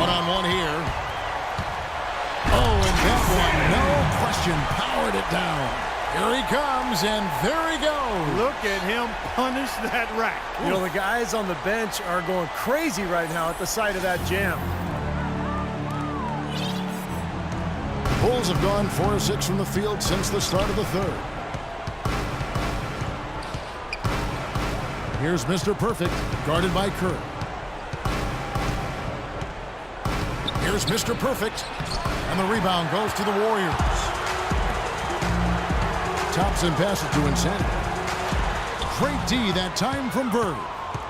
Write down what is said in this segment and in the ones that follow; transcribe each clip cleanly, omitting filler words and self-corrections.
one-on-one here. Oh, and that one, no question, powered it down. Here he comes, and there he goes. Look at him punish that rack. You know, the guys on the bench are going crazy right now at the sight of that jam. Bulls have gone 4 of 6 from the field since the start of the third. Here's Mr. Perfect, guarded by Kerr. Here's Mr. Perfect, and the rebound goes to the Warriors. Thompson passes to Insanity. Great D that time from Bird.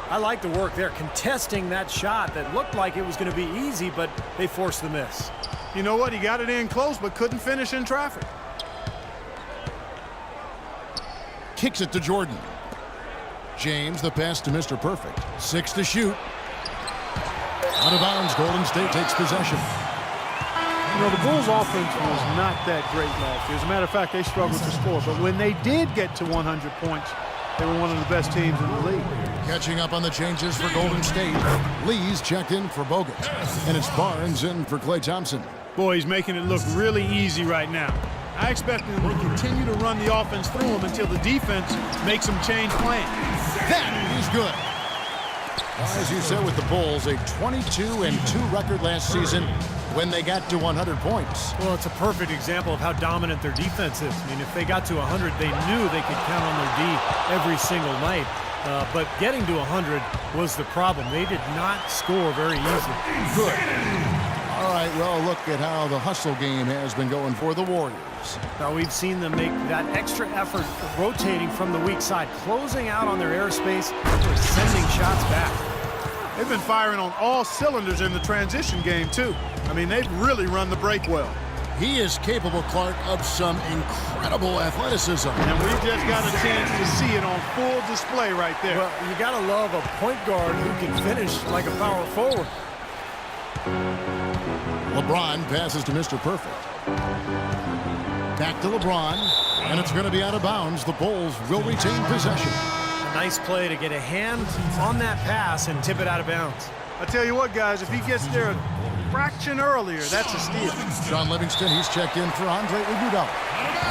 I like the work there, contesting that shot that looked like it was going to be easy, but they forced the miss. You know what? He got it in close, but couldn't finish in traffic. Kicks it to Jordan. James, the pass to Mr. Perfect. 6 to shoot. Out of bounds, Golden State takes possession. You know, the Bulls' offense was not that great last year. As a matter of fact, they struggled to score. But when they did get to 100 points, they were one of the best teams in the league. Catching up on the changes for Golden State. Lee's checked in for Bogut. And it's Barnes in for Klay Thompson. Boy, he's making it look really easy right now. I expect them to continue to run the offense through him until the defense makes them change plans. That is good. As you said with the Bulls, a 22-2 record last season when they got to 100 points. Well, it's a perfect example of how dominant their defense is. I mean, if they got to 100, they knew they could count on their D every single night. But getting to 100 was the problem. They did not score very easily. Good. All right, well, look at how the hustle game has been going for the Warriors. Now, we've seen them make that extra effort rotating from the weak side, closing out on their airspace, sending shots back. They've been firing on all cylinders in the transition game, too. I mean, they've really run the break well. He is capable, Clark, of some incredible athleticism. And we just got a chance to see it on full display right there. Well, you got to love a point guard who can finish like a power forward. LeBron passes to Mr. Perfect. Back to LeBron, and it's going to be out of bounds. The Bulls will retain possession. A nice play to get a hand on that pass and tip it out of bounds. I tell you what, guys, if he gets there a fraction earlier, that's a steal. John Livingston, he's checked in for Andre Iguodala.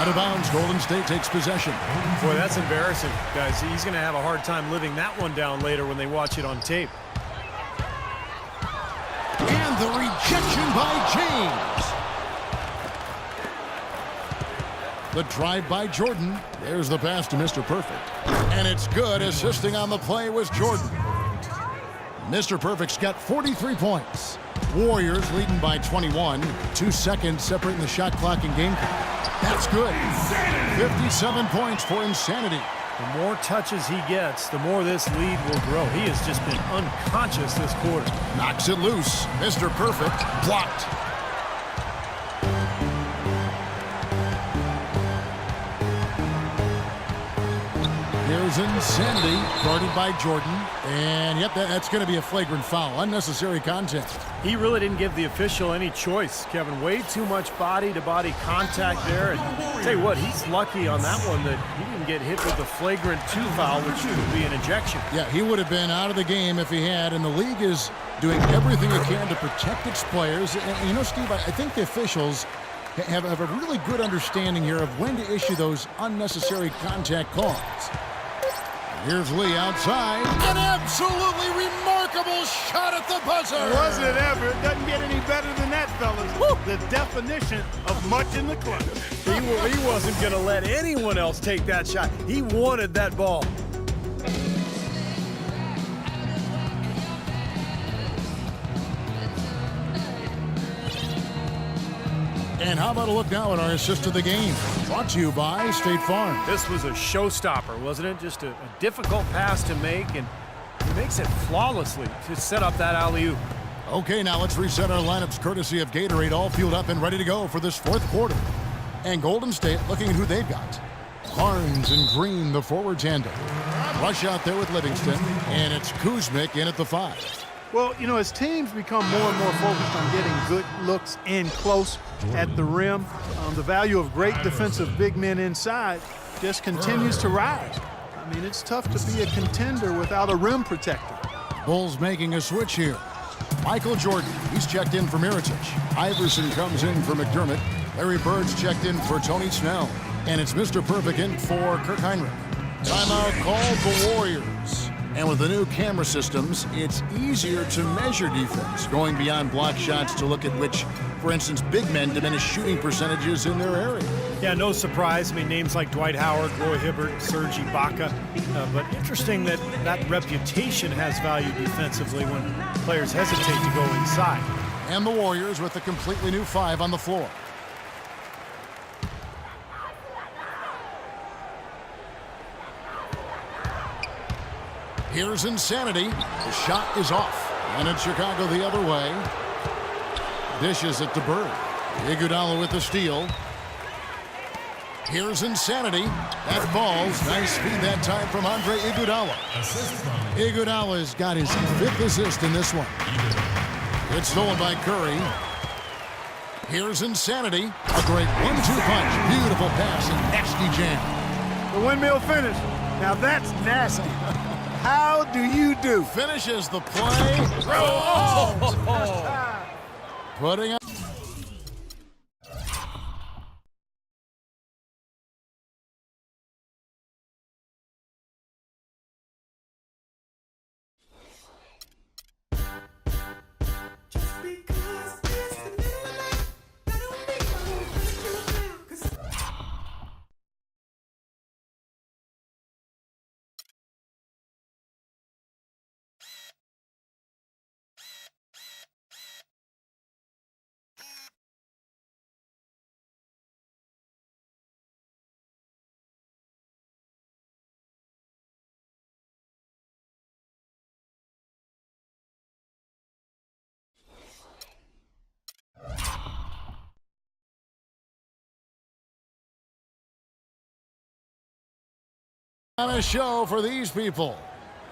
Out of bounds, Golden State takes possession. Boy, that's embarrassing, guys. He's going to have a hard time living that one down later when they watch it on tape. And the rejection by James. The drive by Jordan. There's the pass to Mr. Perfect. And it's good. Assisting on the play was Jordan. Mr. Perfect's got 43 points. Warriors leading by 21. 2 seconds separating the shot clock and game clock. That's good. 57 points for Insanity. The more touches he gets, the more this lead will grow. He has just been unconscious this quarter. Knocks it loose. Mr. Perfect blocked. Here's Insanity, guarded by Jordan. And, yep, that's going to be a flagrant foul. Unnecessary contact. He really didn't give the official any choice, Kevin. Way too much body-to-body contact there. And I'll tell you what, he's lucky on that one that he didn't get hit with the flagrant 2 foul, which would be an ejection. Yeah, he would have been out of the game if he had. And the league is doing everything it can to protect its players. And you know, Steve, I think the officials have a really good understanding here of when to issue those unnecessary contact calls. Here's Lee outside. An absolutely remarkable shot at the buzzer. Was it ever? It doesn't get any better than that, fellas. Woo! The definition of much in the clutch. He wasn't going to let anyone else take that shot. He wanted that ball. And how about a look now at our assist of the game? Brought to you by State Farm. This was a showstopper, wasn't it? Just a difficult pass to make, and he makes it flawlessly to set up that alley-oop. Okay, now let's reset our lineups courtesy of Gatorade, all fueled up and ready to go for this fourth quarter. And Golden State looking at who they've got. Barnes and Green, the forwards handle. Rush out there with Livingston, and it's Kuzmic in at the 5. Well, you know, as teams become more and more focused on getting good looks in close at the rim, the value of great defensive big men inside just continues to rise. I mean, it's tough to be a contender without a rim protector. Bulls making a switch here. Michael Jordan, he's checked in for Miritich. Iverson comes in for McDermott. Larry Bird's checked in for Tony Snell. And it's Mr. Perfect in for Kirk Heinrich. Timeout called the Warriors. And with the new camera systems, it's easier to measure defense, going beyond block shots to look at which, for instance, big men diminish shooting percentages in their area. Yeah, no surprise. I mean, names like Dwight Howard, Roy Hibbert, Serge Ibaka. But interesting that that reputation has value defensively when players hesitate to go inside. And the Warriors with a completely new 5 on the floor. Here's Insanity. The shot is off. And it's Chicago the other way. Dishes it to Bird. Iguodala with the steal. Here's Insanity. That falls. Nice feed that time from Andre Iguodala. Iguodala's got his 5th assist in this one. It's stolen by Curry. Here's Insanity. A great 1-2 punch. Beautiful pass and nasty jam. The windmill finish. Now that's nasty. How do you do? Finishes the play. Oh! Putting up. On a show for these people.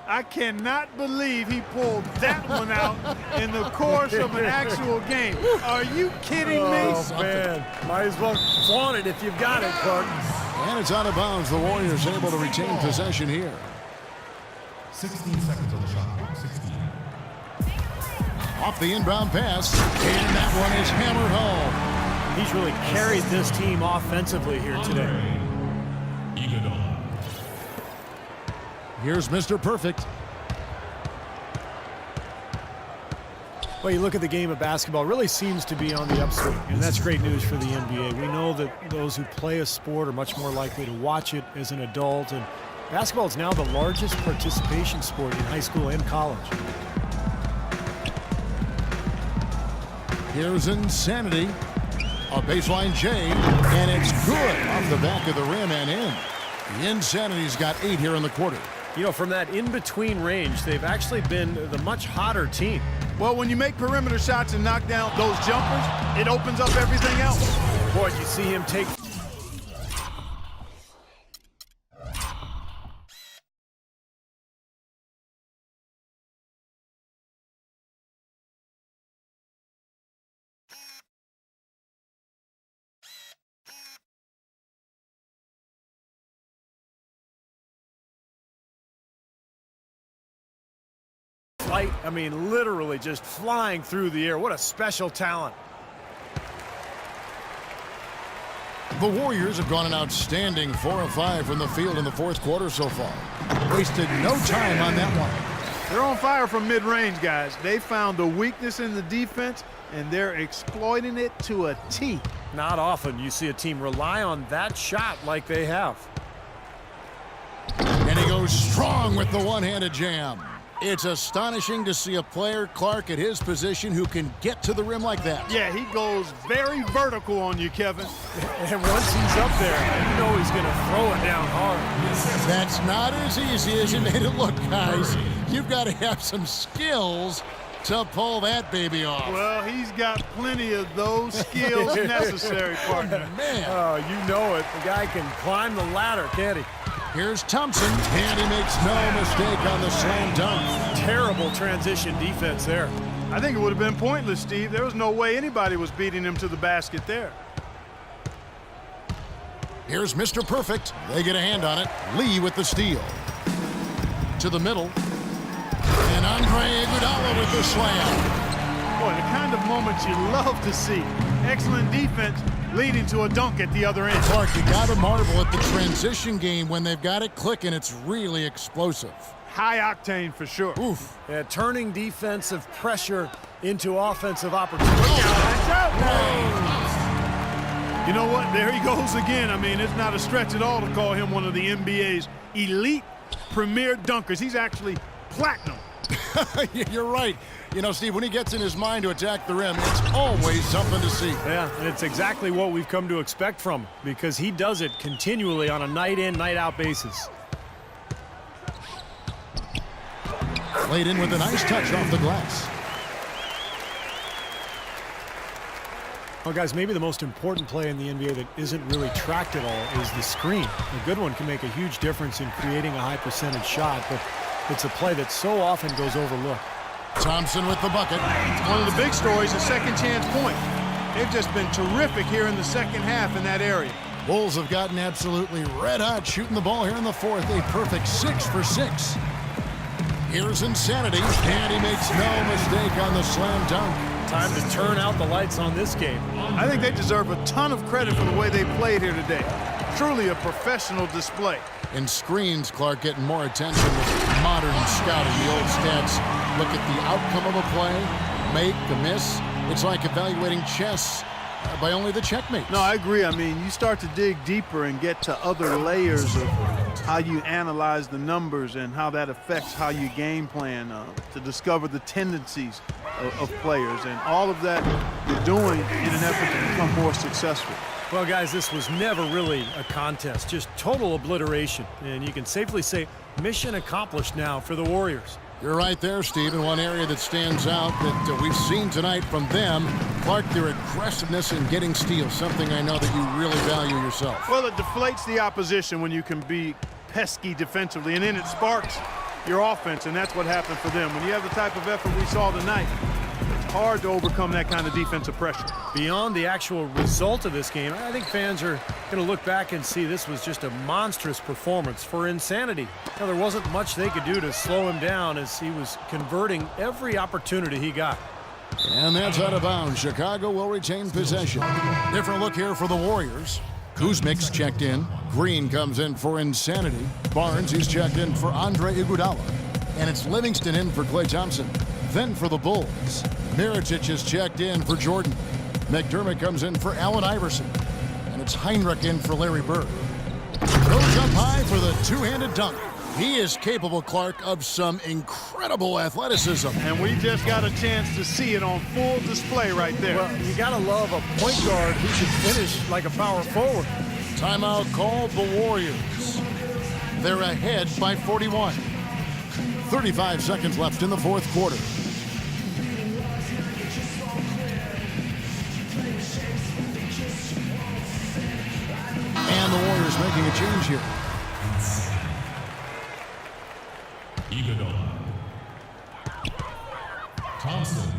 I cannot believe he pulled that one out in the course of an actual game. Are you kidding me? Oh, man. Might as well flaunt it if you've got it, Clark. And it's out of bounds. The Warriors able to retain possession here. 16 seconds on the shot clock. 16. Off the inbound pass. And that one is hammered home. He's really carried this team offensively here today. Here's Mr. Perfect. Well, you look at the game of basketball, it really seems to be on the upswing, and that's great news for the NBA. We know that those who play a sport are much more likely to watch it as an adult, and basketball is now the largest participation sport in high school and college. Here's Insanity. A baseline J, and it's good off the back of the rim and in. The Insanity's got 8 here in the quarter. You know, from that in-between range, they've actually been the much hotter team. Well, when you make perimeter shots and knock down those jumpers, it opens up everything else. Boy, you see him take... flight, I mean, literally just flying through the air. What a special talent. The Warriors have gone an outstanding 4 of 5 from the field in the 4th quarter so far. Wasted no time on that one. They're on fire from mid-range, guys. They found a weakness in the defense, and they're exploiting it to a T. Not often you see a team rely on that shot like they have. And he goes strong with the one-handed jam. It's astonishing to see a player, Clark, at his position who can get to the rim like that. Yeah, he goes very vertical on you, Kevin. And once he's up there, you know he's going to throw it down hard. That's not as easy as he made it look, guys. You've got to have some skills to pull that baby off. Well, he's got plenty of those skills necessary, partner. Man. Oh, you know it. The guy can climb the ladder, can't he? Here's Thompson, and he makes no mistake on the slam dunk. Terrible transition defense there. I think it would have been pointless, Steve. There was no way anybody was beating him to the basket there. Here's Mr. Perfect. They get a hand on it. Lee with the steal. To the middle. And Andre Iguodala with the slam. Boy, the kind of moments you love to see. Excellent defense leading to a dunk at the other end. Clark, you got to marvel at the transition game when they've got it clicking. It's really explosive. High octane for sure. Oof. Yeah, turning defensive pressure into offensive opportunity. You know what? There he goes again. I mean, it's not a stretch at all to call him one of the NBA's elite premier dunkers. He's actually platinum. You're right. You know, Steve, when he gets in his mind to attack the rim, it's always something to see. Yeah, and it's exactly what we've come to expect from him because he does it continually on a night-in, night-out basis. Laid in with a nice touch off the glass. Well, guys, maybe the most important play in the NBA that isn't really tracked at all is the screen. A good one can make a huge difference in creating a high-percentage shot, but it's a play that so often goes overlooked. Thompson with the bucket. One of the big stories, a second chance point. They've just been terrific here in the second half in that area. Bulls have gotten absolutely red hot shooting the ball here in the fourth. A perfect 6 for 6. Here's Insanity, and he makes no mistake on the slam dunk. Time to turn out the lights on this game. I think they deserve a ton of credit for the way they played here today. Truly a professional display. And screens, Clark, getting more attention with modern scouting. The old stats look at the outcome of a play, make, a miss. It's like evaluating chess by only the checkmate. No, I agree. I mean, you start to dig deeper and get to other layers of how you analyze the numbers and how that affects how you game plan to discover the tendencies of players. And all of that you're doing in an effort to become more successful. Well, guys, this was never really a contest, just total obliteration. And you can safely say mission accomplished now for the Warriors. You're right there, Steve. And one area that stands out that we've seen tonight from them, Clark, their aggressiveness in getting steals, something I know that you really value yourself. Well, it deflates the opposition when you can be pesky defensively, and then it sparks your offense, and that's what happened for them. When you have the type of effort we saw tonight, it's hard to overcome that kind of defensive pressure. Beyond the actual result of this game, I think fans are going to look back and see this was just a monstrous performance for Insanity. Now, there wasn't much they could do to slow him down as he was converting every opportunity he got. And that's out of bounds. Chicago will retain possession. Different look here for the Warriors. Kuzmic's checked in. Green comes in for Insanity. Barnes, he's checked in for Andre Iguodala. And it's Livingston in for Klay Thompson. Then for the Bulls, Mirotic is checked in for Jordan. McDermott comes in for Allen Iverson. And it's Heinrich in for Larry Bird. Goes up high for the two-handed dunk. He is capable, Clark, of some incredible athleticism. And we just got a chance to see it on full display right there. Well, you got to love a point guard who should finish like a power forward. Timeout called the Warriors. They're ahead by 41. 35 seconds left in the fourth quarter. And the Warriors making a change here. Iguodala. Thompson.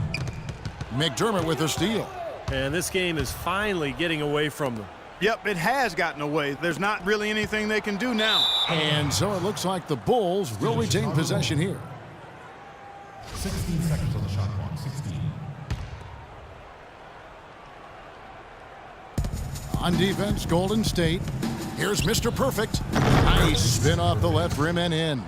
McDermott with a steal. And this game is finally getting away from them. Yep, it has gotten away. There's not really anything they can do now. And so it looks like the Bulls will retain possession here. 16 seconds on the shot clock. 16. On defense, Golden State. Here's Mr. Perfect. Nice spin off the left rim and in.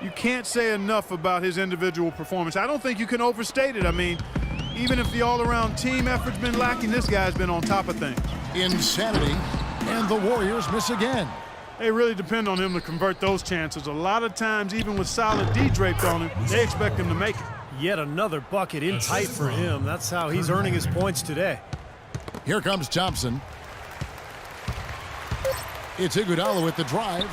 You can't say enough about his individual performance. I don't think you can overstate it. I mean, even if the all-around team effort's been lacking, this guy's been on top of things. Insanity, and the Warriors miss again. They really depend on him to convert those chances. A lot of times, even with solid D draped on him, they expect him to make it. Yet another bucket in tight for him. That's how he's earning his points today. Here comes Thompson. It's Iguodala with the drive.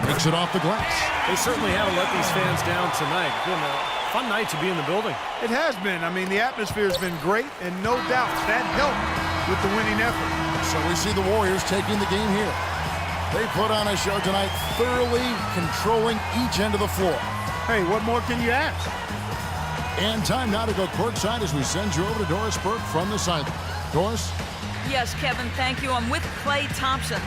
Makes it off the glass. They certainly haven't let these fans down tonight. It's been a fun night to be in the building. It has been. I mean, the atmosphere's been great, and no doubt that helped with the winning effort. So we see the Warriors taking the game here. They put on a show tonight, thoroughly controlling each end of the floor. Hey, what more can you ask? And time now to go courtside as we send you over to Doris Burke from the sideline. Doris? Yes, Kevin, thank you. I'm with Klay Thompson.